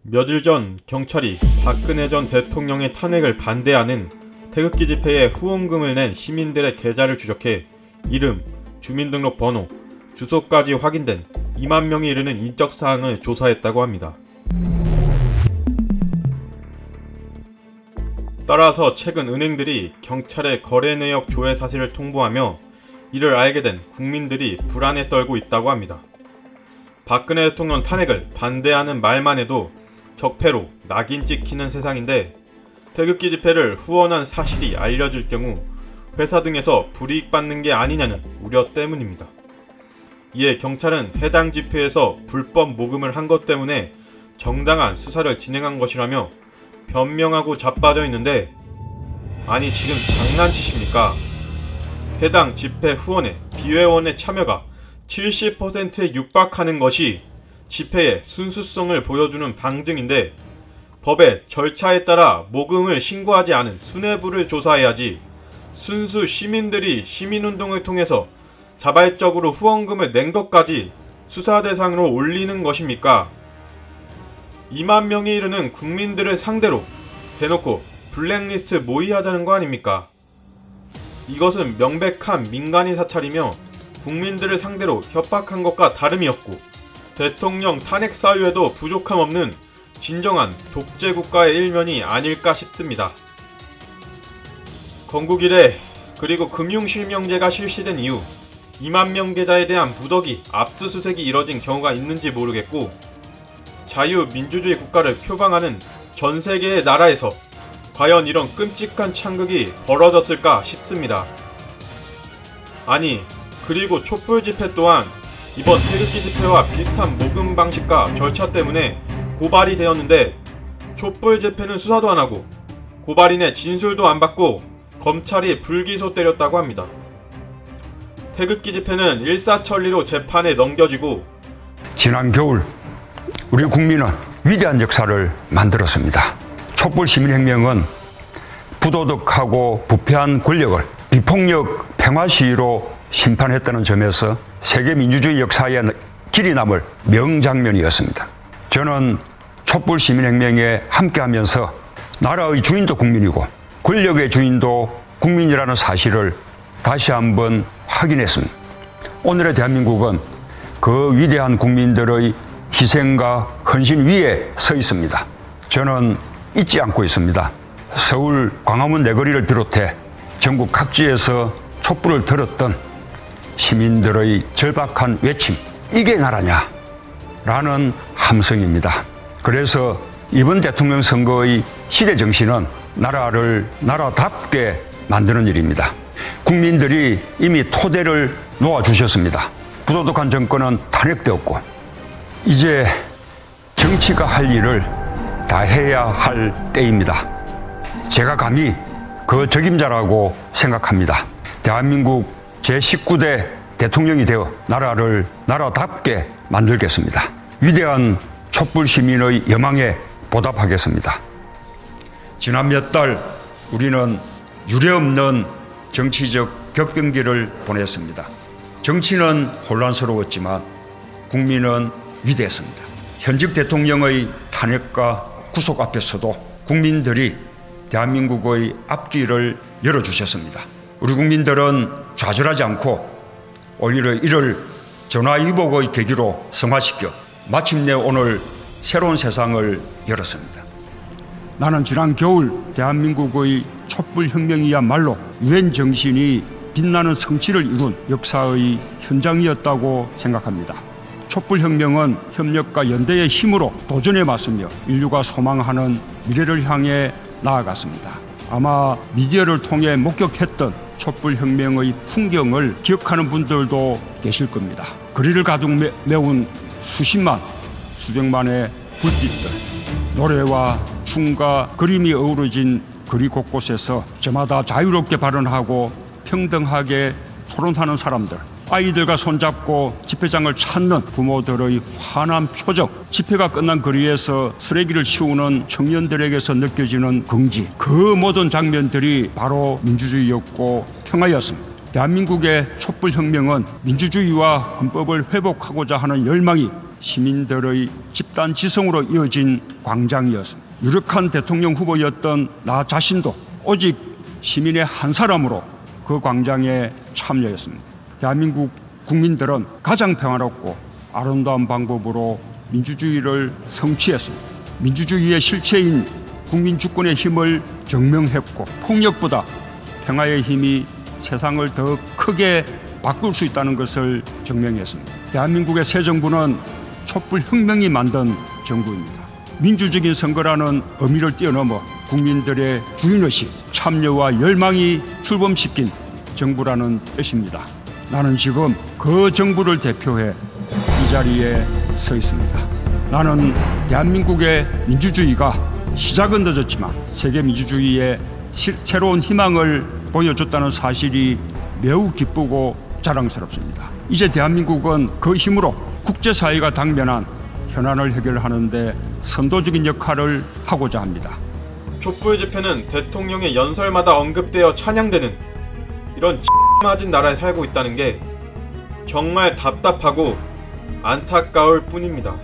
며칠 전 경찰이 박근혜 전 대통령의 탄핵을 반대하는 태극기 집회에 후원금을 낸 시민들의 계좌를 추적해 이름, 주민등록번호, 주소까지 확인된 2만 명이 이르는 인적사항을 조사했다고 합니다. 따라서 최근 은행들이 경찰에 거래 내역 조회 사실을 통보하며 이를 알게 된 국민들이 불안에 떨고 있다고 합니다. 박근혜 대통령 탄핵을 반대하는 말만 해도 적폐로 낙인 찍히는 세상인데 태극기 집회를 후원한 사실이 알려질 경우 회사 등에서 불이익 받는 게 아니냐는 우려 때문입니다. 이에 경찰은 해당 집회에서 불법 모금을 한 것 때문에 정당한 수사를 진행한 것이라며 변명하고 자빠져 있는데, 아니 지금 장난치십니까? 해당 집회 후원에 비회원의 참여가 70%에 육박하는 것이 집회의 순수성을 보여주는 방증인데, 법의 절차에 따라 모금을 신고하지 않은 수뇌부를 조사해야지 순수 시민들이 시민운동을 통해서 자발적으로 후원금을 낸 것까지 수사 대상으로 올리는 것입니까? 2만 명에 이르는 국민들을 상대로 대놓고 블랙리스트 모의하자는 거 아닙니까? 이것은 명백한 민간인 사찰이며 국민들을 상대로 협박한 것과 다름이었고, 대통령 탄핵 사유에도 부족함 없는 진정한 독재국가의 일면이 아닐까 싶습니다. 건국 이래 그리고 금융실명제가 실시된 이후 2만 명 계좌에 대한 무더기 압수수색이 이뤄진 경우가 있는지 모르겠고, 자유민주주의 국가를 표방하는 전 세계의 나라에서 과연 이런 끔찍한 창극이 벌어졌을까 싶습니다. 아니, 그리고 촛불 집회 또한 이번 태극기 집회와 비슷한 모금 방식과 절차 때문에 고발이 되었는데, 촛불 집회는 수사도 안하고 고발인의 진술도 안받고 검찰이 불기소 때렸다고 합니다. 태극기 집회는 일사천리로 재판에 넘겨지고, 지난 겨울 우리 국민은 위대한 역사를 만들었습니다. 촛불 시민혁명은 부도덕하고 부패한 권력을 비폭력 평화 시위로 심판했다는 점에서 세계 민주주의 역사에 길이 남을 명장면이었습니다. 저는 촛불 시민혁명에 함께하면서 나라의 주인도 국민이고 권력의 주인도 국민이라는 사실을 다시 한번 확인했습니다. 오늘의 대한민국은 그 위대한 국민들의 희생과 헌신 위에 서 있습니다. 저는 잊지 않고 있습니다. 서울 광화문 내거리를 비롯해 전국 각지에서 촛불을 들었던 시민들의 절박한 외침, 이게 나라냐? 라는 함성입니다. 그래서 이번 대통령 선거의 시대 정신은 나라를 나라답게 만드는 일입니다. 국민들이 이미 토대를 놓아주셨습니다. 부도덕한 정권은 탄핵되었고, 이제 정치가 할 일을 다 해야 할 때입니다. 제가 감히 그 적임자라고 생각합니다. 대한민국 제19대 대통령이 되어 나라를 나라답게 만들겠습니다. 위대한 촛불 시민의 여망에 보답하겠습니다. 지난 몇 달 우리는 유례없는 정치적 격변기를 보냈습니다. 정치는 혼란스러웠지만 국민은 위대했습니다. 현직 대통령의 탄핵과 구속 앞에서도 국민들이 대한민국의 앞길을 열어주셨습니다. 우리 국민들은 좌절하지 않고 오히려 이를 전화위복의 계기로 성화시켜 마침내 오늘 새로운 세상을 열었습니다. 나는 지난 겨울 대한민국의 촛불혁명이야말로 유엔 정신이 빛나는 성취를 이룬 역사의 현장이었다고 생각합니다. 촛불혁명은 협력과 연대의 힘으로 도전에 맞서며 인류가 소망하는 미래를 향해 나아갔습니다. 아마 미디어를 통해 목격했던 촛불혁명의 풍경을 기억하는 분들도 계실 겁니다. 거리를 가득 메운 수십만, 수백만의 불빛들, 노래와 춤과 그림이 어우러진 거리 곳곳에서 저마다 자유롭게 발언하고 평등하게 토론하는 사람들, 아이들과 손잡고 집회장을 찾는 부모들의 환한 표정, 집회가 끝난 거리에서 쓰레기를 치우는 청년들에게서 느껴지는 긍지, 그 모든 장면들이 바로 민주주의였고 평화였습니다. 대한민국의 촛불혁명은 민주주의와 헌법을 회복하고자 하는 열망이 시민들의 집단 지성으로 이어진 광장이었습니다. 유력한 대통령 후보였던 나 자신도 오직 시민의 한 사람으로 그 광장에 참여했습니다. 대한민국 국민들은 가장 평화롭고 아름다운 방법으로 민주주의를 성취했습니다. 민주주의의 실체인 국민 주권의 힘을 증명했고 폭력보다 평화의 힘이 세상을 더 크게 바꿀 수 있다는 것을 증명했습니다. 대한민국의 새 정부는 촛불혁명이 만든 정부입니다. 민주적인 선거라는 의미를 뛰어넘어 국민들의 주인의식, 참여와 열망이 출범시킨 정부라는 뜻입니다. 나는 지금 그 정부를 대표해 이 자리에 서 있습니다. 나는 대한민국의 민주주의가 시작은 늦었지만 세계 민주주의의 새로운 희망을 보여줬다는 사실이 매우 기쁘고 자랑스럽습니다. 이제 대한민국은 그 힘으로 국제사회가 당면한 현안을 해결하는 데 선도적인 역할을 하고자 합니다. 촛불 집회는 대통령의 연설마다 언급되어 찬양되는 이런 맞은 나라에 살고 있다는 게 정말 답답하고 안타까울 뿐입니다.